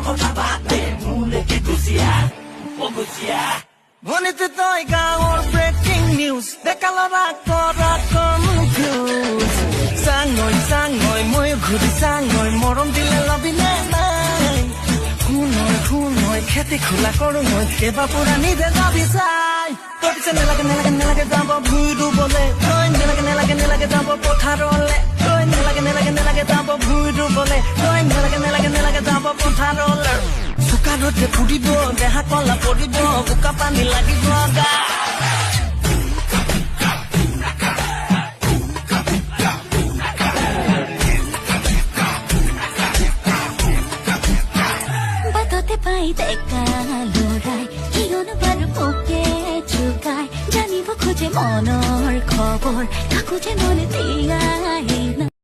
কথা বাদে মুলেকে গুছিয়া ও গুছিয়া ভনিতে তই গাঁৱৰ ব্ৰেকিং নিউজ ডেকালৰা কৰা কনফিউজ চাঙৈ মই ঘূৰি চাঙৈ মৰম দিলে লবিনে নাই শুনৈ খেতি খোলা কৰো মই কেইবা পুৰা নিজে যাবি চাই তোৰ পিছে নেলাগে যাব ভুই ৰুবলে তই নেলাগে যাব পথাৰলে তই নেলাগে যাব ভুই ৰুবলে তই নেলাগে যাব পথাৰলে চোকাৰতে ফুৰিব দেহা কলা পৰিব বোকা পানী লাগিব গা বাটতে পাই ডেকা লৰাই কিয়নো বাৰু পোকে জোকাই জানিব খোজে মনৰ খবৰ কাকো যে মনে দিয়াই